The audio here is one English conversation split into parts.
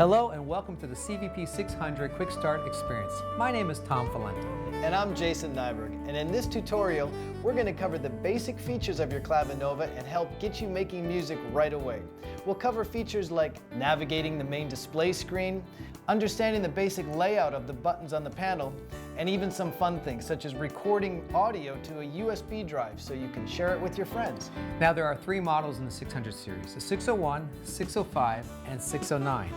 Hello and welcome to the CVP 600 Quick Start Experience. My name is Tom Falento. And I'm Jason Nyberg, and in this tutorial we're going to cover the basic features of your Clavinova and help get you making music right away. We'll cover features like navigating the main display screen, understanding the basic layout of the buttons on the panel, and even some fun things such as recording audio to a USB drive so you can share it with your friends. Now there are three models in the 600 series, the 601, 605, and 609.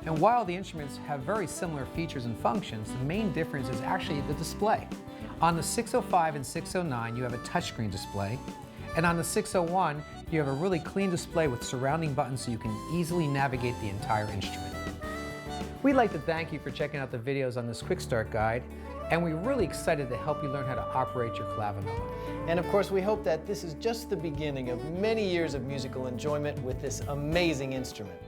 And while the instruments have very similar features and functions, the main difference is actually the display. On the 605 and 609, you have a touchscreen display, and on the 601, you have a really clean display with surrounding buttons so you can easily navigate the entire instrument. We'd like to thank you for checking out the videos on this Quick Start Guide, and we're really excited to help you learn how to operate your Clavinova. And of course, we hope that this is just the beginning of many years of musical enjoyment with this amazing instrument.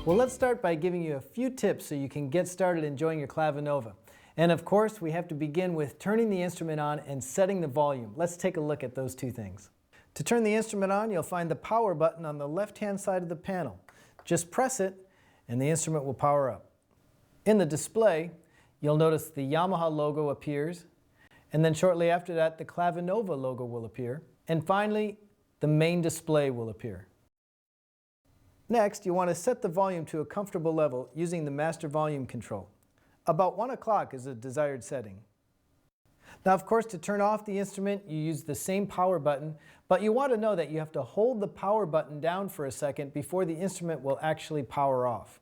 Well, let's start by giving you a few tips so you can get started enjoying your Clavinova. And of course, we have to begin with turning the instrument on and setting the volume. Let's take a look at those two things. To turn the instrument on, you'll find the power button on the left-hand side of the panel. Just press it and the instrument will power up. In the display, you'll notice the Yamaha logo appears, and then shortly after that, the Clavinova logo will appear. And finally, the main display will appear. Next, you want to set the volume to a comfortable level using the master volume control. About 1 o'clock is a desired setting. Now, of course, to turn off the instrument, you use the same power button, but you want to know that you have to hold the power button down for a second before the instrument will actually power off.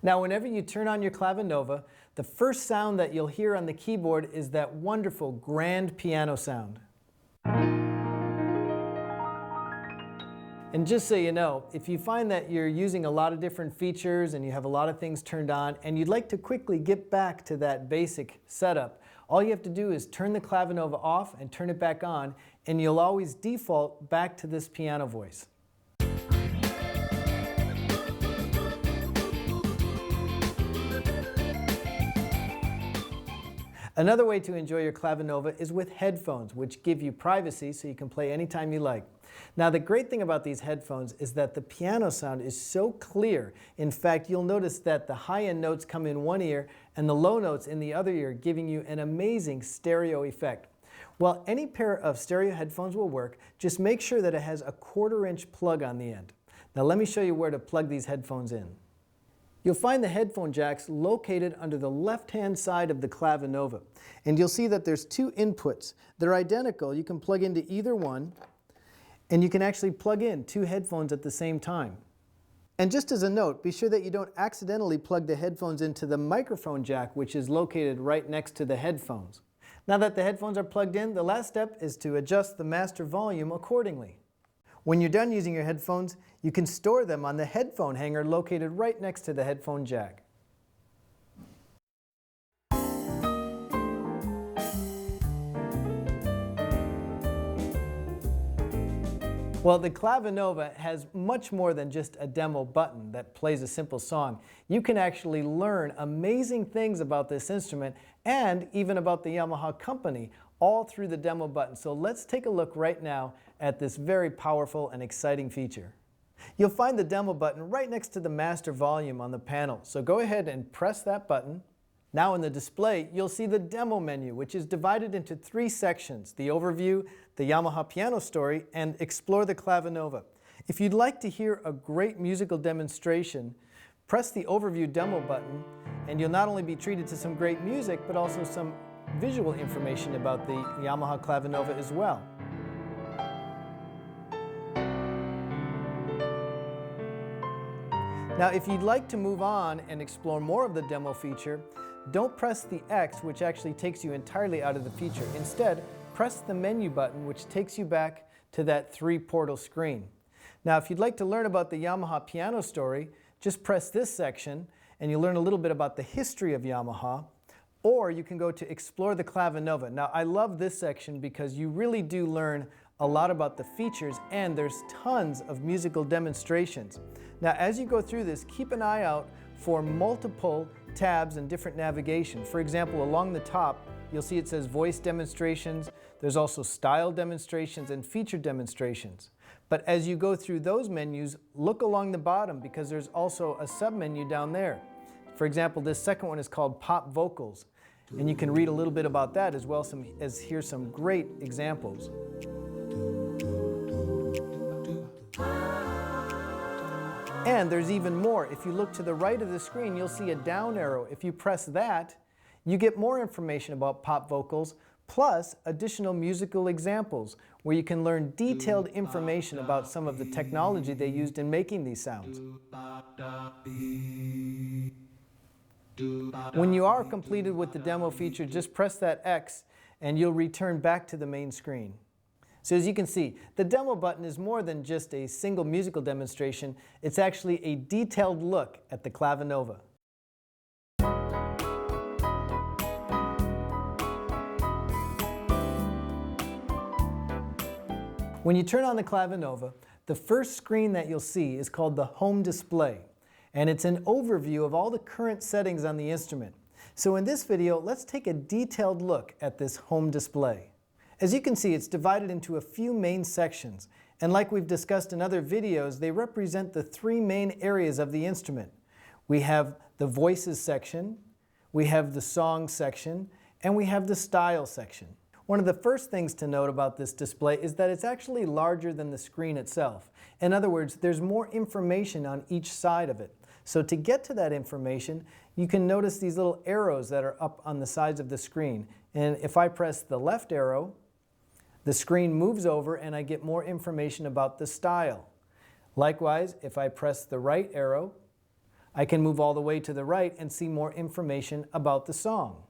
Now, whenever you turn on your Clavinova, the first sound that you'll hear on the keyboard is that wonderful grand piano sound. And just so you know, if you find that you're using a lot of different features and you have a lot of things turned on and you'd like to quickly get back to that basic setup, all you have to do is turn the Clavinova off and turn it back on, and you'll always default back to this piano voice. Another way to enjoy your Clavinova is with headphones, which give you privacy so you can play anytime you like. Now, the great thing about these headphones is that the piano sound is so clear. In fact, you'll notice that the high-end notes come in one ear and the low notes in the other ear, giving you an amazing stereo effect. Well, any pair of stereo headphones will work. Just make sure that it has a 1/4-inch plug on the end. Now, let me show you where to plug these headphones in. You'll find the headphone jacks located under the left-hand side of the Clavinova. And you'll see that there's two inputs. They're identical. You can plug into either one, and you can actually plug in two headphones at the same time. And just as a note, be sure that you don't accidentally plug the headphones into the microphone jack, which is located right next to the headphones. Now that the headphones are plugged in, the last step is to adjust the master volume accordingly. When you're done using your headphones, you can store them on the headphone hanger located right next to the headphone jack. Well, the Clavinova has much more than just a demo button that plays a simple song. You can actually learn amazing things about this instrument and even about the Yamaha company all through the demo button. So let's take a look right now at this very powerful and exciting feature. You'll find the demo button right next to the master volume on the panel. So go ahead and press that button. Now in the display, you'll see the demo menu, which is divided into 3 sections: the overview, the Yamaha piano story, and explore the Clavinova. If you'd like to hear a great musical demonstration, press the overview demo button, and you'll not only be treated to some great music, but also some visual information about the Yamaha Clavinova as well. Now, if you'd like to move on and explore more of the demo feature, don't press the X, which actually takes you entirely out of the feature. Instead, press the menu button, which takes you back to that 3-portal screen. Now, if you'd like to learn about the Yamaha piano story, just press this section and you'll learn a little bit about the history of Yamaha. Or you can go to Explore the Clavinova. Now, I love this section because you really do learn a lot about the features, and there's tons of musical demonstrations. Now, as you go through this, keep an eye out for multiple tabs and different navigation. For example, along the top, you'll see it says voice demonstrations. There's also style demonstrations and feature demonstrations. But as you go through those menus, look along the bottom because there's also a sub-menu down there. For example, this second one is called Pop Vocals. And you can read a little bit about that as well as hear some great examples. And there's even more. If you look to the right of the screen, you'll see a down arrow. If you press that, you get more information about pop vocals, plus additional musical examples where you can learn detailed information about some of the technology they used in making these sounds. When you are completed with the demo feature, just press that X and you'll return back to the main screen. So as you can see, the demo button is more than just a single musical demonstration. It's actually a detailed look at the Clavinova. When you turn on the Clavinova, the first screen that you'll see is called the Home Display, and it's an overview of all the current settings on the instrument. So in this video, let's take a detailed look at this Home Display. As you can see, it's divided into a few main sections, and like we've discussed in other videos, they represent the three main areas of the instrument. We have the Voices section, we have the Songs section, and we have the Style section. One of the first things to note about this display is that it's actually larger than the screen itself. In other words, there's more information on each side of it. So to get to that information, you can notice these little arrows that are up on the sides of the screen. And if I press the left arrow, the screen moves over and I get more information about the style. Likewise, if I press the right arrow, I can move all the way to the right and see more information about the song.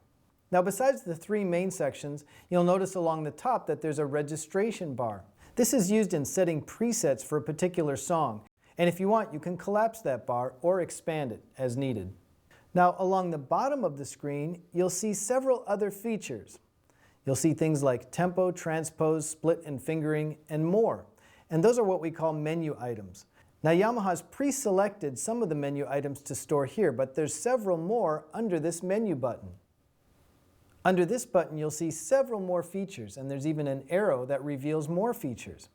Now, besides the three main sections, you'll notice along the top that there's a registration bar. This is used in setting presets for a particular song, and if you want, you can collapse that bar or expand it as needed. Now, along the bottom of the screen, you'll see several other features. You'll see things like tempo, transpose, split and fingering, and more. And those are what we call menu items. Now, Yamaha's pre-selected some of the menu items to store here, but there's several more under this menu button. Under this button, you'll see several more features, and there's even an arrow that reveals more features.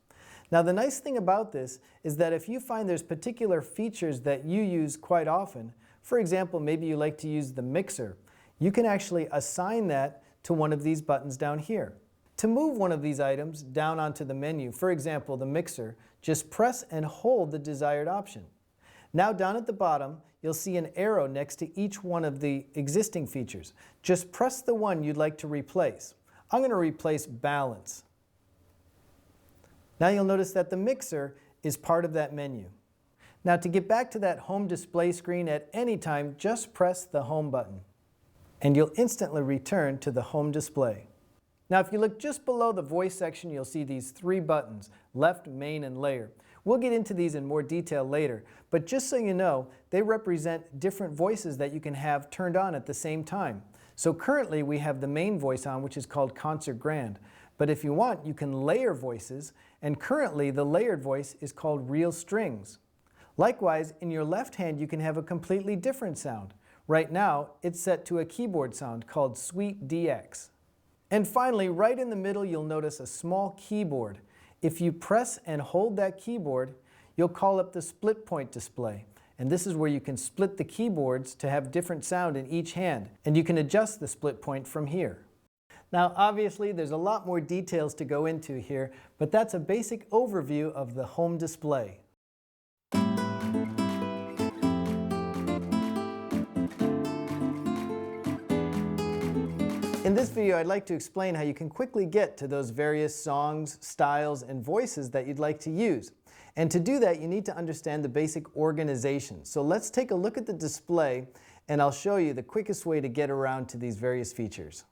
Now, the nice thing about this is that if you find there's particular features that you use quite often, for example, maybe you like to use the mixer, you can actually assign that to one of these buttons down here. To move one of these items down onto the menu, for example, the mixer, just press and hold the desired option. Now down at the bottom, you'll see an arrow next to each one of the existing features. Just press the one you'd like to replace. I'm going to replace balance. Now you'll notice that the mixer is part of that menu. Now to get back to that home display screen at any time, just press the home button, and you'll instantly return to the home display. Now if you look just below the voice section, you'll see these three buttons, left, main, and layer. We'll get into these in more detail later, but just so you know, they represent different voices that you can have turned on at the same time. So currently we have the main voice on, which is called Concert Grand. But if you want, you can layer voices, and currently the layered voice is called Real Strings. Likewise, in your left hand you can have a completely different sound. Right now, it's set to a keyboard sound called Sweet DX. And finally, right in the middle, you'll notice a small keyboard. If you press and hold that keyboard, you'll call up the split point display. And this is where you can split the keyboards to have different sound in each hand. And you can adjust the split point from here. Now, obviously, there's a lot more details to go into here, but that's a basic overview of the home display. In this video, I'd like to explain how you can quickly get to those various songs, styles, and voices that you'd like to use. And to do that, you need to understand the basic organization. So let's take a look at the display, and I'll show you the quickest way to get around to these various features.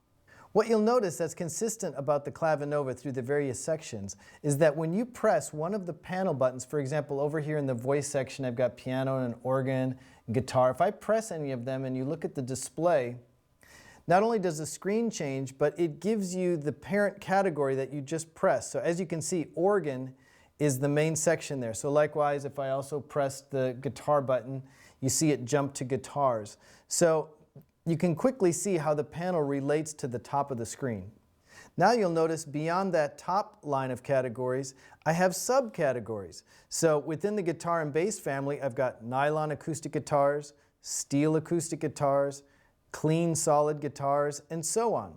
What you'll notice that's consistent about the Clavinova through the various sections is that when you press one of the panel buttons, for example, over here in the voice section, I've got piano and organ, and guitar. If I press any of them and you look at the display, not only does the screen change, but it gives you the parent category that you just pressed. So as you can see, organ is the main section there. So likewise, if I also press the guitar button, you see it jump to guitars. So you can quickly see how the panel relates to the top of the screen. Now you'll notice beyond that top line of categories, I have subcategories. So within the guitar and bass family, I've got nylon acoustic guitars, steel acoustic guitars, clean solid guitars, and so on.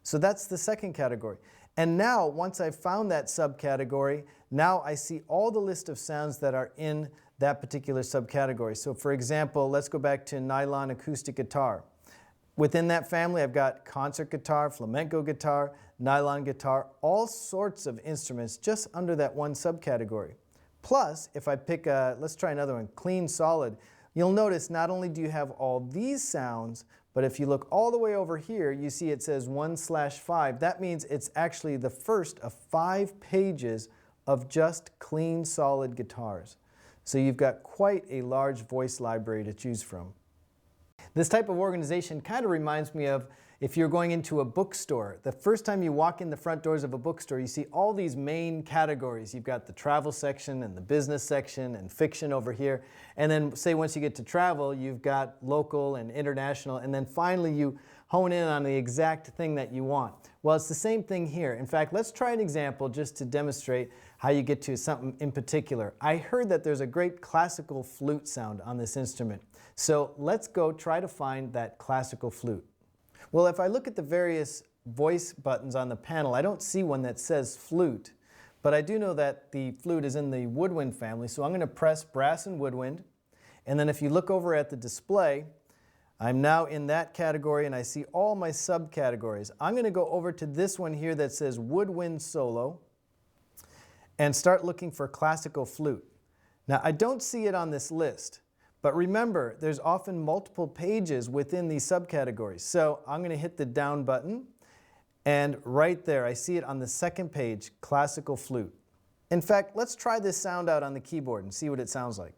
So that's the second category. And now, once I've found that subcategory, now I see all the list of sounds that are in that particular subcategory. So for example, let's go back to nylon acoustic guitar. Within that family, I've got concert guitar, flamenco guitar, nylon guitar, all sorts of instruments just under that one subcategory. Plus, if I pick let's try another one, clean solid, you'll notice not only do you have all these sounds, but if you look all the way over here, you see it says 1/5. That means it's actually the first of 5 pages of just clean solid guitars. So you've got quite a large voice library to choose from. This type of organization kind of reminds me of if you're going into a bookstore. The first time you walk in the front doors of a bookstore, you see all these main categories. You've got the travel section and the business section and fiction over here. And then say once you get to travel, you've got local and international. And then finally you hone in on the exact thing that you want. Well, it's the same thing here. In fact, let's try an example just to demonstrate how you get to something in particular. I heard that there's a great classical flute sound on this instrument. So let's go try to find that classical flute. Well, if I look at the various voice buttons on the panel, I don't see one that says flute, but I do know that the flute is in the woodwind family, so I'm going to press brass and woodwind. And then if you look over at the display, I'm now in that category and I see all my subcategories. I'm going to go over to this one here that says woodwind solo and start looking for classical flute. Now, I don't see it on this list. But remember, there's often multiple pages within these subcategories. So I'm going to hit the down button, and right there, I see it on the second page, classical flute. In fact, let's try this sound out on the keyboard and see what it sounds like.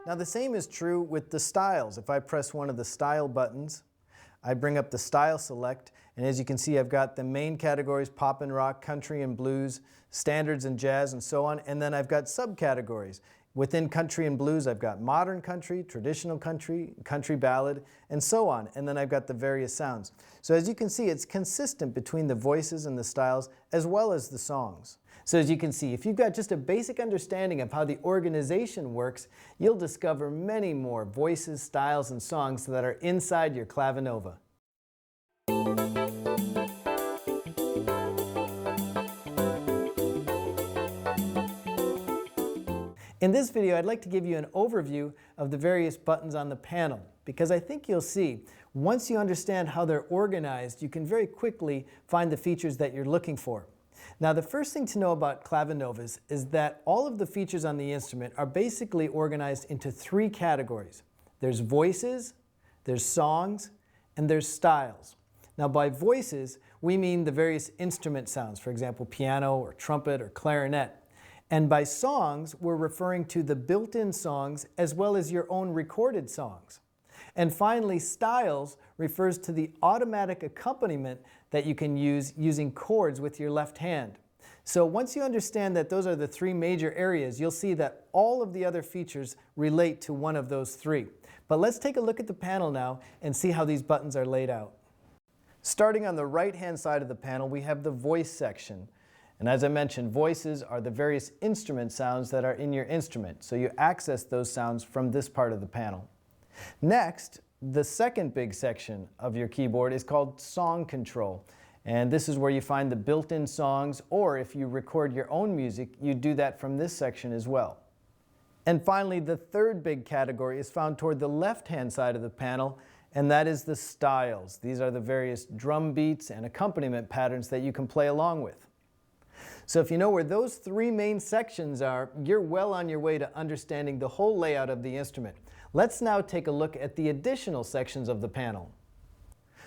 Now the same is true with the styles. If I press one of the style buttons, I bring up the style select, and as you can see, I've got the main categories, pop and rock, country and blues, standards and jazz, and so on. And then I've got subcategories. Within country and blues, I've got modern country, traditional country, country ballad, and so on. And then I've got the various sounds. So as you can see, it's consistent between the voices and the styles, as well as the songs. So as you can see, if you've got just a basic understanding of how the organization works, you'll discover many more voices, styles, and songs that are inside your Clavinova. In this video, I'd like to give you an overview of the various buttons on the panel, because I think you'll see, once you understand how they're organized, you can very quickly find the features that you're looking for. Now, the first thing to know about Clavinovas is that all of the features on the instrument are basically organized into 3 categories. There's voices, there's songs, and there's styles. Now, by voices, we mean the various instrument sounds, for example, piano or trumpet or clarinet. And by songs, we're referring to the built-in songs as well as your own recorded songs. And finally, styles refers to the automatic accompaniment that you can use using chords with your left hand. So once you understand that those are the 3 major areas, you'll see that all of the other features relate to one of those 3. But let's take a look at the panel now and see how these buttons are laid out. Starting on the right-hand side of the panel, we have the voice section. And as I mentioned, voices are the various instrument sounds that are in your instrument. So you access those sounds from this part of the panel. Next, the second big section of your keyboard is called Song Control. And this is where you find the built-in songs, or if you record your own music, you do that from this section as well. And finally, the third big category is found toward the left-hand side of the panel, and that is the styles. These are the various drum beats and accompaniment patterns that you can play along with. So if you know where those 3 main sections are, you're well on your way to understanding the whole layout of the instrument. Let's now take a look at the additional sections of the panel.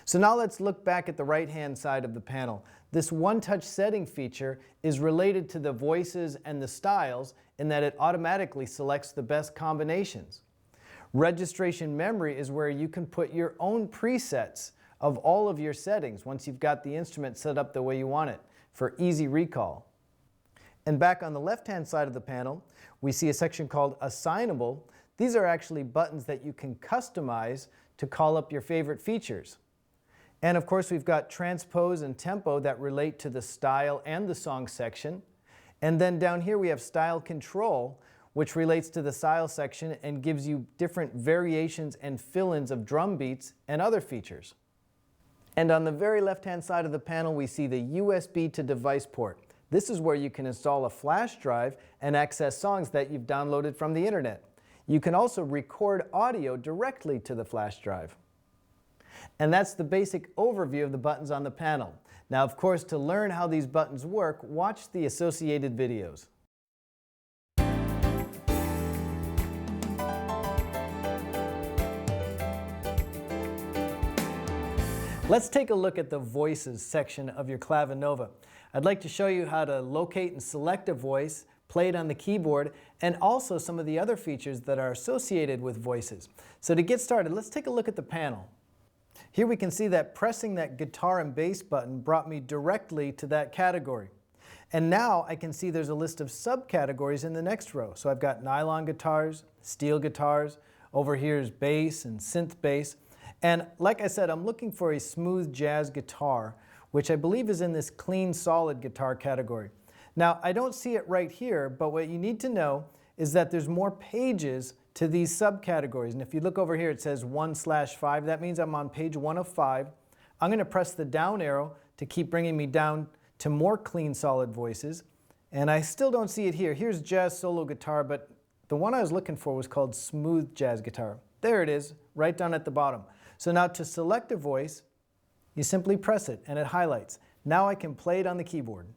So now let's look back at the right-hand side of the panel. This one-touch setting feature is related to the voices and the styles in that it automatically selects the best combinations. Registration memory is where you can put your own presets of all of your settings once you've got the instrument set up the way you want it for easy recall. And back on the left-hand side of the panel, we see a section called Assignable. These are actually buttons that you can customize to call up your favorite features. And of course, we've got Transpose and Tempo that relate to the style and the song section. And then down here we have Style Control, which relates to the style section and gives you different variations and fill-ins of drum beats and other features. And on the very left-hand side of the panel, we see the USB to device port. This is where you can install a flash drive and access songs that you've downloaded from the internet. You can also record audio directly to the flash drive. And that's the basic overview of the buttons on the panel. Now, of course, to learn how these buttons work, watch the associated videos. Let's take a look at the Voices section of your Clavinova. I'd like to show you how to locate and select a voice, play it on the keyboard, and also some of the other features that are associated with voices. So to get started, let's take a look at the panel. Here we can see that pressing that guitar and bass button brought me directly to that category. And now I can see there's a list of subcategories in the next row. So I've got nylon guitars, steel guitars, over here is bass and synth bass. And like I said, I'm looking for a smooth jazz guitar, which I believe is in this clean solid guitar category. Now, I don't see it right here, but what you need to know is that there's more pages to these subcategories. And if you look over here, it says 1/5. That means I'm on page 1 of 5. I'm going to press the down arrow to keep bringing me down to more clean solid voices. And I still don't see it here. Here's jazz solo guitar, but the one I was looking for was called smooth jazz guitar. There it is, right down at the bottom. So now to select a voice, you simply press it and it highlights. Now I can play it on the keyboard.